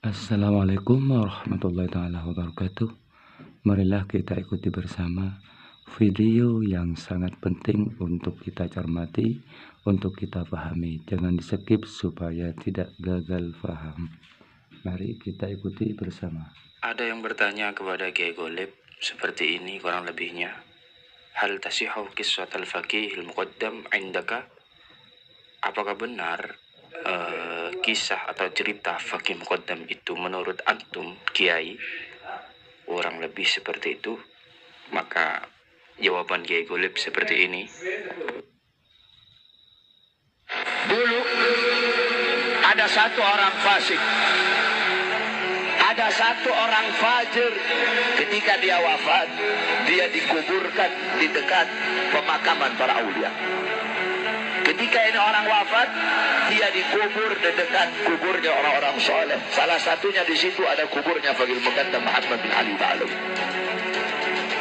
Assalamualaikum warahmatullahi taala wabarakatuh. Marilah kita ikuti bersama video yang sangat penting untuk kita cermati, untuk kita pahami. Jangan di-skip supaya tidak gagal paham. Mari kita ikuti bersama. Ada yang bertanya kepada Kiai Golib seperti ini kurang lebihnya. Hal tasihu kiswat al-faqih al-muqaddam indaka? Apakah benar kisah atau cerita Faqih Muqaddam itu menurut antum Kiai? Kurang lebih seperti itu. Maka jawaban Kiai Golib seperti ini. Dulu ada satu orang fasik, ada satu orang fajir. Ketika dia wafat, dia dikuburkan di dekat pemakaman para aulia. Ketika ini orang wafat, dia dikubur di dekat kuburnya orang-orang soleh. Salah satunya di situ ada kuburnya Faqih Muqaddam Muhammad bin Ali Ba'alawi.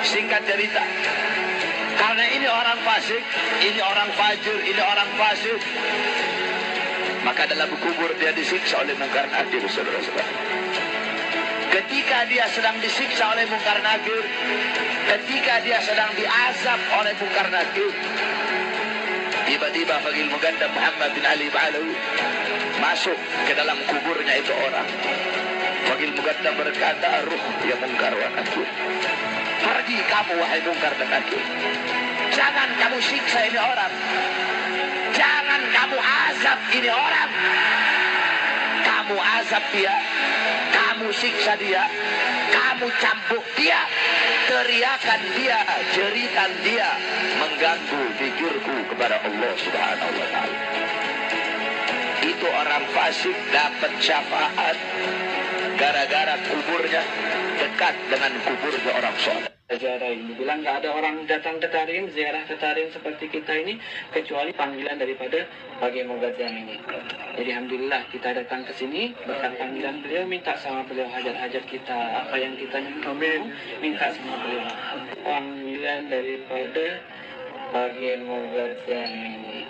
Singkat cerita, karena ini orang fasik, ini orang fajir, ini orang fasik, maka dalam kubur dia disiksa oleh Munkar Nakir, saudara-saudara. Ketika dia sedang disiksa oleh Munkar Nakir, ketika dia sedang diazab oleh Munkar Nakir, tiba-tiba Faqih Muqaddam Muhammad bin Ali Ba'alawi masuk ke dalam kuburnya itu orang. Faqih Muqaddam berkata, "Ruh ya Munkar wa Nakir, pergi kamu wahai Munkar dan Nakir. Jangan kamu siksa ini orang. Jangan kamu azab ini orang. Kamu azab dia, kamu siksa dia, kamu campuk dia, teriakan dia, jeritan dia, mengganggu pikirku kepada Allah Subhanahu wa Ta'ala." Itu orang fasik dapat syafaat gara-gara kuburnya dekat dengan kuburnya orang soleh. Ziarah ini bilang nggak ada orang datang ke Tarim, ziarah ke Tarim seperti kita ini kecuali panggilan daripada Faqih Muqaddam ini. Jadi alhamdulillah kita datang ke sini berkat panggilan beliau, minta sama beliau hajat-hajat kita, apa yang kita minta sama beliau. Panggilan daripada Faqih Muqaddam ini.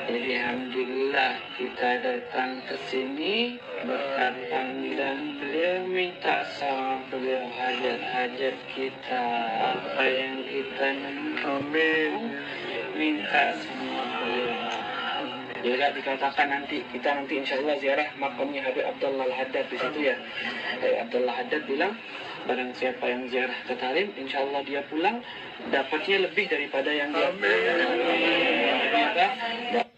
Jadi alhamdulillah kita datang ke sini berkat panggilan beliau, minta sama beliau hajat-hajat kita, apa yang kita minta sama beliau. Juga dikatakan kita nanti insya Allah ziarah makamnya Habib Abdullah Al-Haddad di situ ya. Abdullah Haddad bilang barang siapa yang ziarah ke Tarim, insya Allah dia pulang dapatnya lebih daripada yang dia.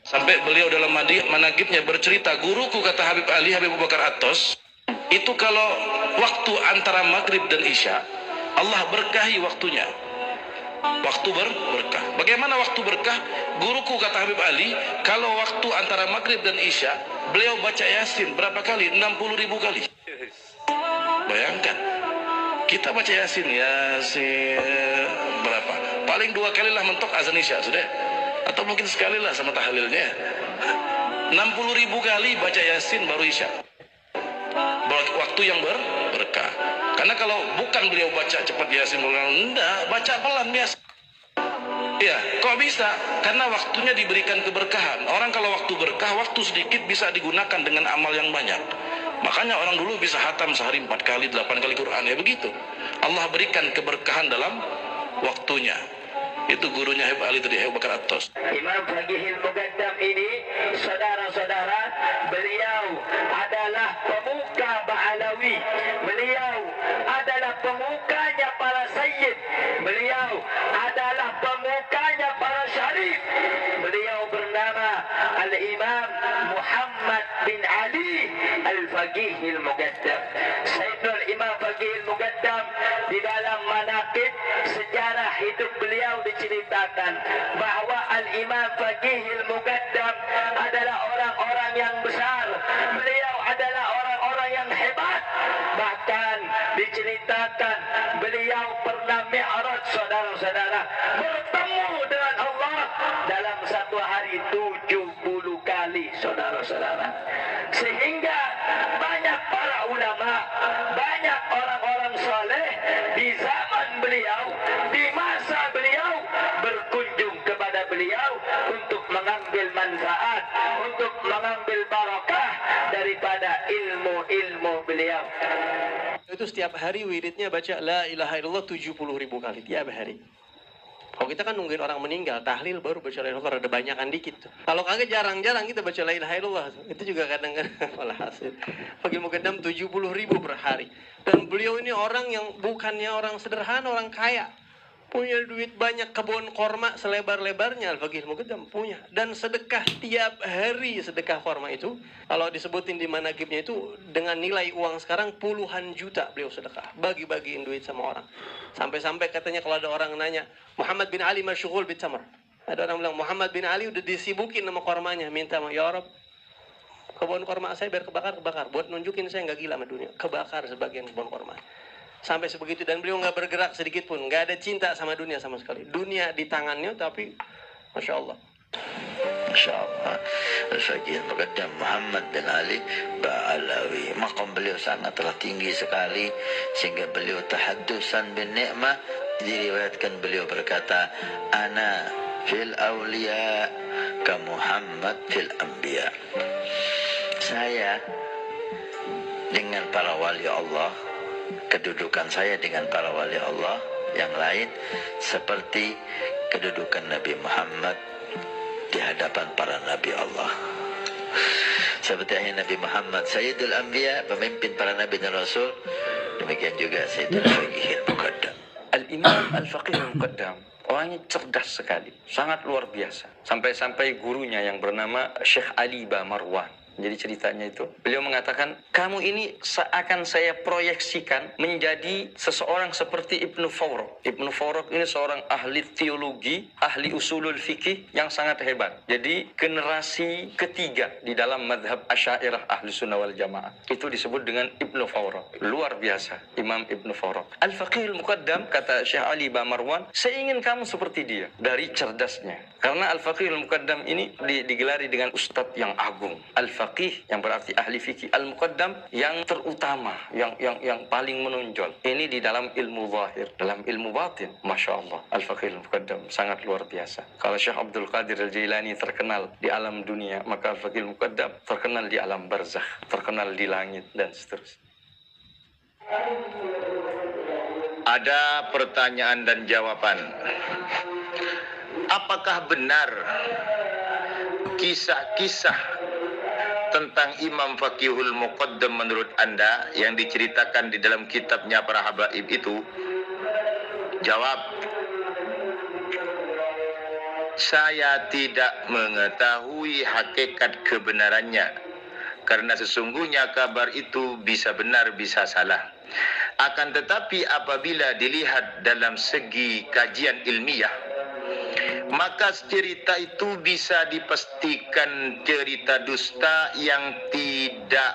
Sampai beliau dalam manaqibnya bercerita, guruku kata Habib Ali, Habib Abu Bakar Atos, itu kalau waktu antara maghrib dan isya, Allah berkahi waktunya. Waktu berkah. Bagaimana waktu berkah? Guruku kata Habib Ali, kalau waktu antara maghrib dan isya, beliau baca Yasin berapa kali? 60.000 kali. Bayangkan, kita baca Yasin berapa? Paling 2 kali lah mentok azan isya, sudah. Atau mungkin sekali lah sama tahlilnya. 60.000 kali baca Yasin baru isya. Waktu yang berkah. Karena kalau bukan beliau baca cepat Yasin, enggak, baca pelan biasa. Iya, kok bisa? Karena waktunya diberikan keberkahan. Orang kalau waktu berkah, waktu sedikit bisa digunakan dengan amal yang banyak. Makanya orang dulu bisa hatam sehari 4 kali, 8 kali Quran, ya begitu. Allah berikan keberkahan dalam waktunya. Itu gurunya Habib Ali tadi, Habib Bakar Atos. Imam Faqih Muqaddam ini, saudara-saudara, beliau adalah pemuka Ba'alawi. Beliau adalah pemukanya para sayyid. Beliau adalah pemukanya para syarif. Beliau bernama Al-Imam Muhammad bin Ali Al-Faqih Muqaddam. Sayyidul Imam Faqih Muqaddam di dalam manaqib sejarah hidup beliau diceritakan bahwa Al-Imam Faqih Muqaddam adalah orang-orang yang besar. Beliau adalah orang-orang yang hebat. Bahkan diceritakan beliau pernah mi'raj, saudara-saudara, bertemu dengan Allah dalam satu hari 70 kali, saudara-saudara. Sehingga banyak para ulama, banyak orang-orang soleh di zaman beliau, di masa beliau, berkunjung kepada beliau untuk mengambil manfaat, untuk mengambil barakah daripada ilmu-ilmu beliau. Itu setiap hari wiridnya baca la ilaha illallah 70.000 kali tiap hari. Kalau kita kan nungguin orang meninggal, tahlil baru baca la ilaha illallah, ada banyakan dikit. Kalau kagak jarang-jarang kita baca la ilaha illallah. Itu juga kadang-kadang malah hasil. Bagi Muqaddam 70.000 per hari. Dan beliau ini orang yang bukannya orang sederhana, orang kaya. Punya duit banyak, kebun korma selebar-lebarnya Al-Faqih Muqaddam punya. Dan sedekah tiap hari, sedekah korma itu kalau disebutin di manaqibnya itu dengan nilai uang sekarang puluhan juta beliau sedekah, bagi-bagiin duit sama orang. Sampai-sampai katanya kalau ada orang nanya, Muhammad bin Ali masyghul bitamar. Ada orang bilang Muhammad bin Ali udah disibukin sama kormanya, minta sama ya Rabb, kebun korma saya biar kebakar buat nunjukin saya nggak gila sama dunia. Kebakar sebagian kebun korma. Sampai sebegitu, dan beliau nggak bergerak sedikit pun, nggak ada cinta sama dunia sama sekali. Dunia di tangannya, tapi Masya Allah. Masya Allah. Al-Faqih Muqaddam Muhammad bin Ali Ba'alawi. Maqam beliau sangatlah tinggi sekali, sehingga beliau tahaddusan bin ni'mah. Diriwayatkan beliau berkata, ana fil awliya ka Muhammad fil anbiya. Saya dengan para wali Allah, kedudukan saya dengan para wali Allah yang lain seperti kedudukan Nabi Muhammad di hadapan para Nabi Allah. Seperti Nabi Muhammad Sayyidul Anbiya, pemimpin para Nabi dan Rasul, demikian juga Sayyidul Faqihil Muqaddam. Al-Imam Al-Faqih Muqaddam orangnya cerdas sekali, sangat luar biasa. Sampai-sampai gurunya yang bernama Syekh Ali Ba Marwan, jadi ceritanya itu, beliau mengatakan, kamu ini akan saya proyeksikan menjadi seseorang seperti Ibnu Fawraq. Ibnu Fawraq ini seorang ahli teologi, ahli usulul fikih yang sangat hebat. Jadi generasi ketiga di dalam madhab Asy'ariyah ahli sunnah wal jamaah. Itu disebut dengan Ibnu Fawraq. Luar biasa, Imam Ibnu Fawraq. Al-Faqih Al-Muqaddam, kata Syekh Ali Ba Marwan, saya ingin kamu seperti dia, dari cerdasnya. Karena Al-Faqih Al-Muqaddam ini digelari dengan ustadz yang agung. Al-Faqih yang berarti ahli fikih, Al-Muqaddam yang terutama, yang paling menonjol. Ini di dalam ilmu zahir, dalam ilmu batin, Masya Allah, Al-Faqih Al-Muqaddam sangat luar biasa. Kalau Syekh Abdul Qadir Al-Jailani terkenal di alam dunia, maka Al-Faqih Al-Muqaddam terkenal di alam barzakh, terkenal di langit, dan seterusnya. Ada pertanyaan dan jawaban. Apakah benar kisah-kisah tentang Imam Faqihul Muqaddam menurut Anda yang diceritakan di dalam kitabnya para habaib itu? Jawab, saya tidak mengetahui hakikat kebenarannya, karena sesungguhnya kabar itu bisa benar bisa salah. Akan tetapi apabila dilihat dalam segi kajian ilmiah, maka cerita itu bisa dipastikan cerita dusta yang tidak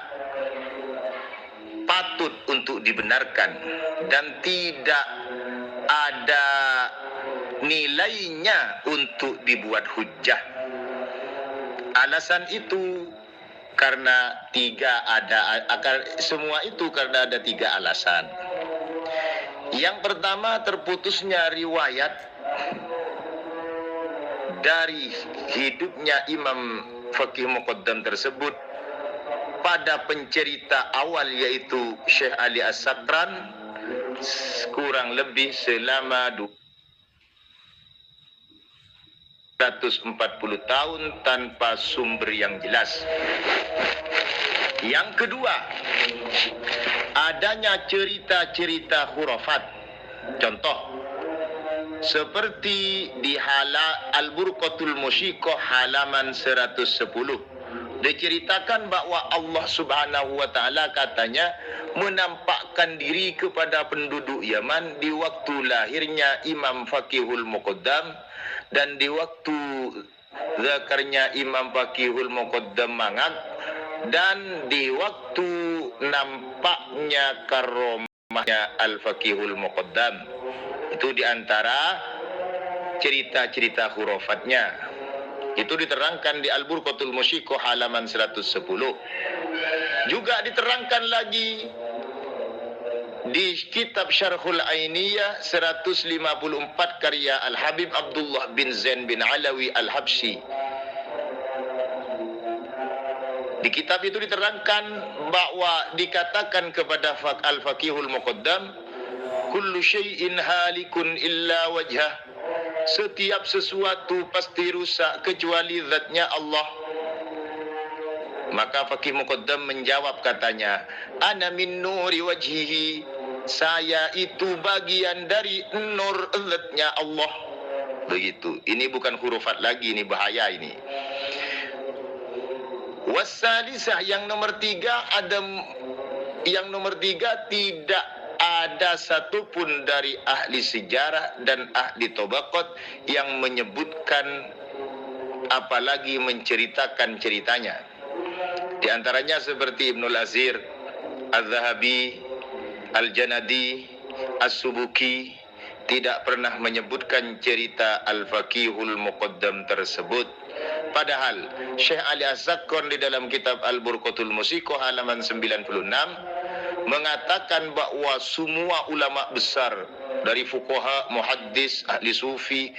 patut untuk dibenarkan dan tidak ada nilainya untuk dibuat hujjah. Alasan itu karena semua itu karena ada tiga alasan. Yang pertama, terputusnya riwayat dari hidupnya Imam Faqih Muqaddam tersebut pada pencerita awal, yaitu Syekh Ali As-Sakran, kurang lebih selama 240 tahun tanpa sumber yang jelas. Yang kedua, adanya cerita-cerita khurafat. Contoh seperti di Al-Burqatul Musyiqah halaman 110, diceritakan bahwa Allah Subhanahu wa taala katanya menampakkan diri kepada penduduk Yaman di waktu lahirnya Imam Faqihul Muqaddam dan di waktu zakarnya Imam Faqihul Muqaddam mangap dan di waktu nampaknya karomahnya Al-Faqihul Muqaddam. Itu diantara cerita-cerita khurafatnya. Itu diterangkan di Al-Burqatul Musyiqah halaman 110. Juga diterangkan lagi di kitab Syarhul Ainiyah 154 karya Al-Habib Abdullah bin Zain bin Alawi Al-Habsyi. Di kitab itu diterangkan bahwa dikatakan kepada Al-Faqihul Muqaddam, kullu syai'in halikun illa wajhah. Setiap sesuatu pasti rusak kecuali zatnya Allah. Maka Faqih Muqaddam menjawab, katanya, ana min nuri wajhihi. Saya itu bagian dari nur zatnya Allah. Begitu. Ini bukan hurufat lagi, ini bahaya ini. Wasalisah, yang nomor tiga, tidak ada satupun dari ahli sejarah dan ahli tabaqat yang menyebutkan apalagi menceritakan ceritanya. Di antaranya seperti Ibnul Azir, Al-Zahabi, Al-Janadi, As-Subuki tidak pernah menyebutkan cerita Al-Faqihul Muqaddam tersebut. Padahal Syekh Ali Az-Zakkar di dalam kitab Al-Burqatul Musiqah halaman 96 mengatakan bahwa semua ulama besar dari fuqaha, muhaddis, ahli sufi,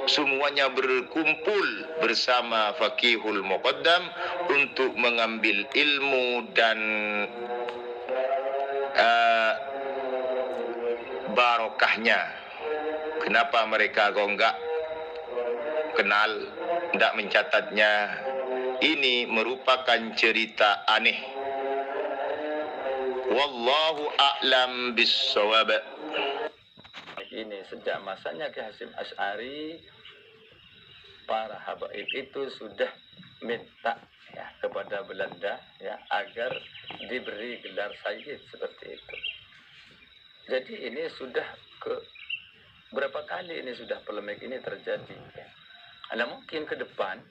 semuanya berkumpul bersama Faqihul Muqaddam untuk mengambil ilmu dan barokahnya. Kenapa mereka kok enggak kenal, tidak mencatatnya? Ini merupakan cerita aneh. Wallahu a'lam bis-shawab. Ini sejak masanya Ki Hasyim Asy'ari, para habaib itu sudah minta ya kepada Belanda ya agar diberi gelar sayyid seperti itu. Jadi ini sudah berapa kali ini sudah polemik ini terjadi ya. Nah, mungkin ke depan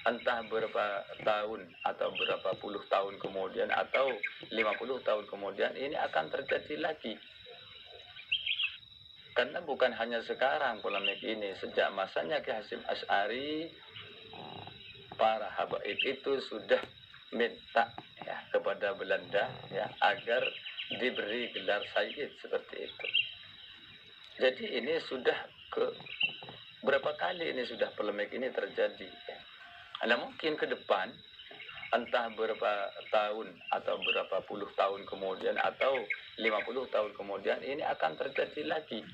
entah berapa tahun atau berapa puluh tahun kemudian atau 50 tahun kemudian ini akan terjadi lagi. Karena bukan hanya sekarang polemik ini, sejak masanya Ki Hasyim Asy'ari, para habaib itu sudah minta ya kepada Belanda ya agar diberi gelar sayyid seperti itu. Jadi ini sudah berapa kali ini sudah polemik ini terjadi ya. Nah, mungkin ke depan entah berapa tahun atau berapa puluh tahun kemudian atau 50 tahun kemudian ini akan terjadi lagi.